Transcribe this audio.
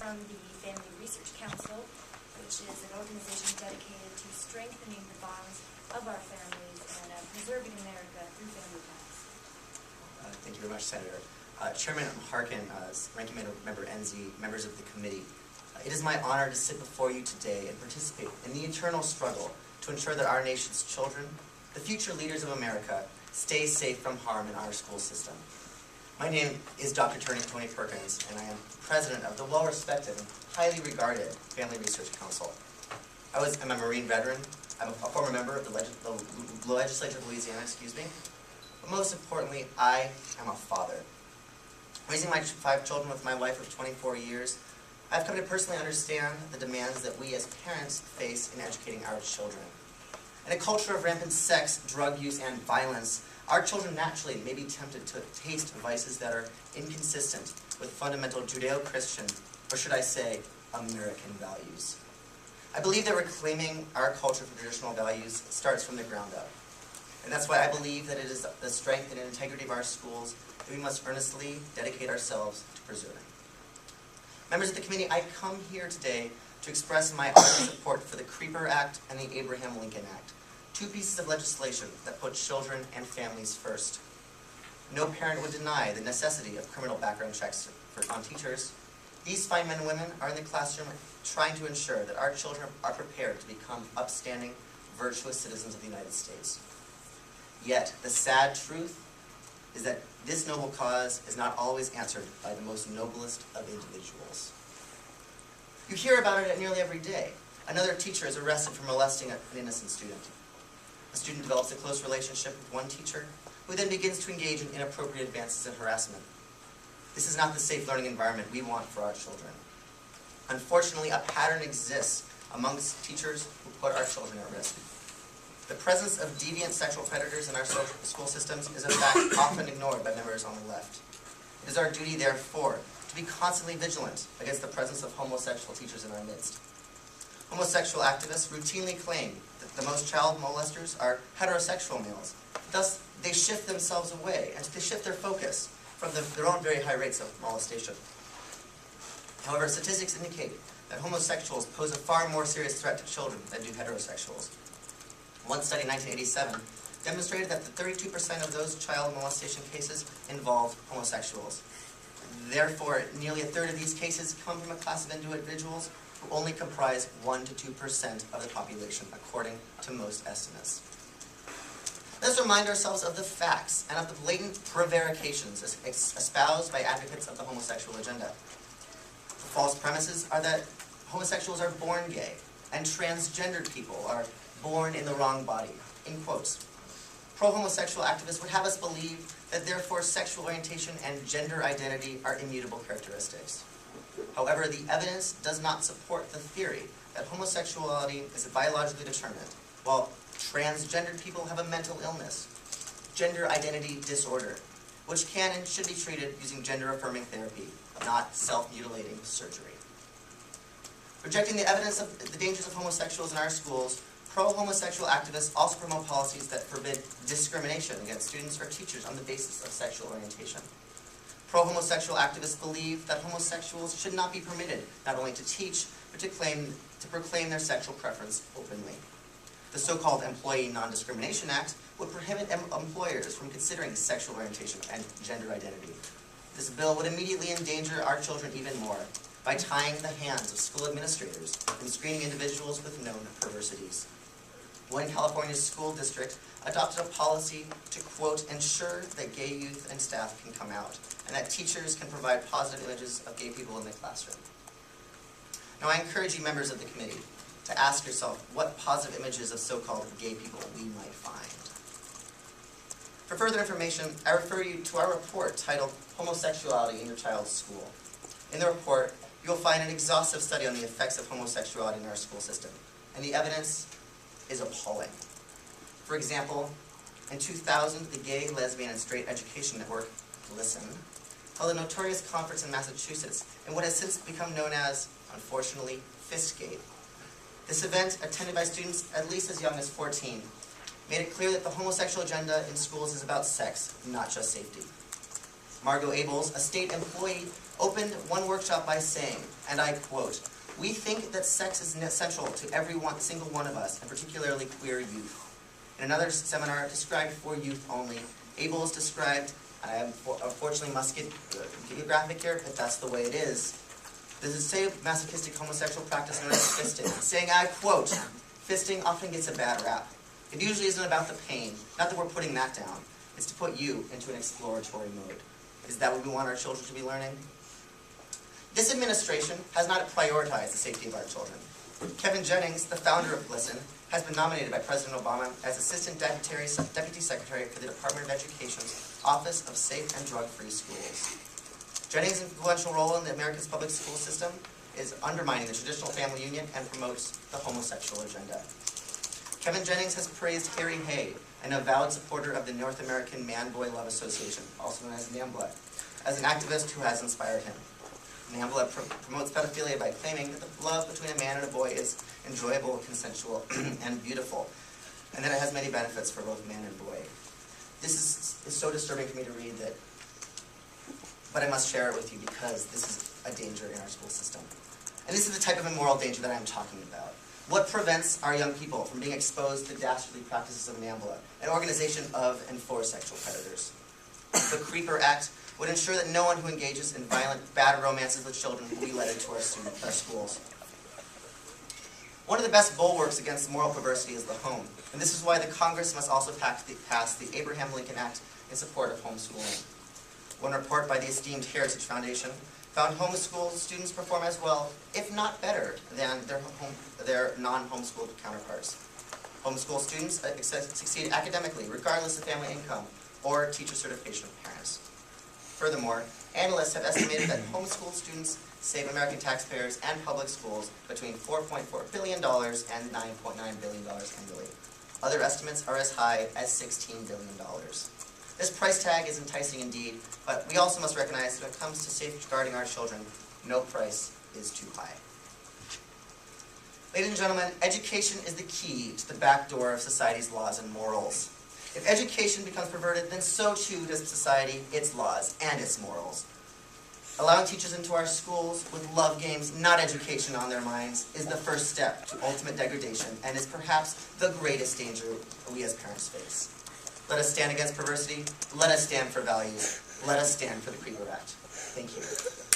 from the Family Research Council, which is an organization dedicated to strengthening the bonds of our families and preserving America through family ties. Thank you very much, Senator. Chairman Harkin, Ranking Member Enzi, members of the committee, it is my honor to sit before you today and participate in the eternal struggle to ensure that our nation's children, the future leaders of America, stay safe from harm in our school system. My name is Dr. Tony Perkins, and I am president of the well-respected and highly regarded Family Research Council. I'm a Marine veteran. I'm a former member of the legislature of Louisiana, but most importantly, I am a father. Raising my 5 children with my wife of 24 years, I've come to personally understand the demands that we as parents face in educating our children. In a culture of rampant sex, drug use, and violence, our children naturally may be tempted to taste vices that are inconsistent with fundamental Judeo-Christian, or should I say, American values. I believe that reclaiming our culture for traditional values starts from the ground up. And that's why I believe that it is the strength and integrity of our schools that we must earnestly dedicate ourselves to preserving. Members of the committee, I come here today to express my ardent support for the Creeper Act and the Abraham Lincoln Act, 2 pieces of legislation that put children and families first. No parent would deny the necessity of criminal background checks on teachers. These fine men and women are in the classroom trying to ensure that our children are prepared to become upstanding, virtuous citizens of the United States. Yet, the sad truth is that this noble cause is not always answered by the most noblest of individuals. You hear about it nearly every day. Another teacher is arrested for molesting an innocent student. A student develops a close relationship with one teacher, who then begins to engage in inappropriate advances and harassment. This is not the safe learning environment we want for our children. Unfortunately, a pattern exists amongst teachers who put our children at risk. The presence of deviant sexual predators in our school systems is a fact often ignored by members on the left. It is our duty, therefore, to be constantly vigilant against the presence of homosexual teachers in our midst. Homosexual activists routinely claim that the most child molesters are heterosexual males. Thus, they shift themselves away, and they shift their focus from their own very high rates of molestation. However, statistics indicate that homosexuals pose a far more serious threat to children than do heterosexuals. One study in 1987 demonstrated that 32% of those child molestation cases involved homosexuals. Therefore, nearly a third of these cases come from a class of individuals who only comprise 1 to 2% of the population, according to most estimates. Let's remind ourselves of the facts and of the blatant prevarications espoused by advocates of the homosexual agenda. The false premises are that homosexuals are born gay, and transgendered people are born in the wrong body, in quotes. Pro-homosexual activists would have us believe that therefore sexual orientation and gender identity are immutable characteristics. However, the evidence does not support the theory that homosexuality is biologically determined, while transgendered people have a mental illness, gender identity disorder, which can and should be treated using gender-affirming therapy, not self-mutilating surgery. Rejecting the evidence of the dangers of homosexuals in our schools, pro-homosexual activists also promote policies that forbid discrimination against students or teachers on the basis of sexual orientation. Pro-homosexual activists believe that homosexuals should not be permitted not only to teach, but to proclaim their sexual preference openly. The so-called Employee Non-Discrimination Act would prohibit employers from considering sexual orientation and gender identity. This bill would immediately endanger our children even more by tying the hands of school administrators and screening individuals with known perversities. One California school district adopted a policy to, quote, ensure that gay youth and staff can come out, and that teachers can provide positive images of gay people in the classroom. Now, I encourage you, members of the committee, to ask yourself what positive images of so-called gay people we might find. For further information, I refer you to our report titled Homosexuality in Your Child's School. In the report, you will find an exhaustive study on the effects of homosexuality in our school system, and the evidence is appalling. For example, in 2000, the Gay, Lesbian, and Straight Education Network, GLSEN, held a notorious conference in Massachusetts in what has since become known as, unfortunately, Fistgate. This event, attended by students at least as young as 14, made it clear that the homosexual agenda in schools is about sex, not just safety. Margot Abels, a state employee opened one workshop by saying, and I quote, "We think that sex is essential to every single one of us, and particularly queer youth." In another seminar described for youth only, Abel is described, I unfortunately must get graphic here, but that's the way it is. There's a sadomasochistic homosexual practice known as fisting, saying, I quote, "Fisting often gets a bad rap. It usually isn't about the pain, not that we're putting that down. It's to put you into an exploratory mode." Is that what we want our children to be learning? This administration has not prioritized the safety of our children. Kevin Jennings, the founder of GLSEN, has been nominated by President Obama as Assistant Deputy Secretary for the Department of Education's Office of Safe and Drug-Free Schools. Jennings' influential role in the America's public school system is undermining the traditional family union and promotes the homosexual agenda. Kevin Jennings has praised Harry Hay, an avowed supporter of the North American Man-Boy Love Association, also known as NAMBLA, as an activist who has inspired him. NAMBLA promotes pedophilia by claiming that the love between a man and a boy is enjoyable, consensual, and beautiful, and that it has many benefits for both man and boy. This is so disturbing for me to read but I must share it with you because this is a danger in our school system. And this is the type of immoral danger that I'm talking about. What prevents our young people from being exposed to the dastardly practices of NAMBLA, an organization of and for sexual predators? The Creeper Act would ensure that no one who engages in violent, bad romances with children will be let into our schools. One of the best bulwarks against moral perversity is the home, and this is why the Congress must also pass the Abraham Lincoln Act in support of homeschooling. One report by the esteemed Heritage Foundation found homeschool students perform as well, if not better, than their non-homeschooled counterparts. Homeschool students succeed academically, regardless of family income or teacher certification of parents. Furthermore, analysts have estimated that homeschool students save American taxpayers and public schools between $4.4 billion and $9.9 billion annually. Other estimates are as high as $16 billion. This price tag is enticing indeed, but we also must recognize that when it comes to safeguarding our children, no price is too high. Ladies and gentlemen, education is the key to the back door of society's laws and morals. If education becomes perverted, then so too does society, its laws, and its morals. Allowing teachers into our schools with love games, not education on their minds, is the first step to ultimate degradation and is perhaps the greatest danger we as parents face. Let us stand against perversity. Let us stand for values. Let us stand for the Creeper Act. Thank you.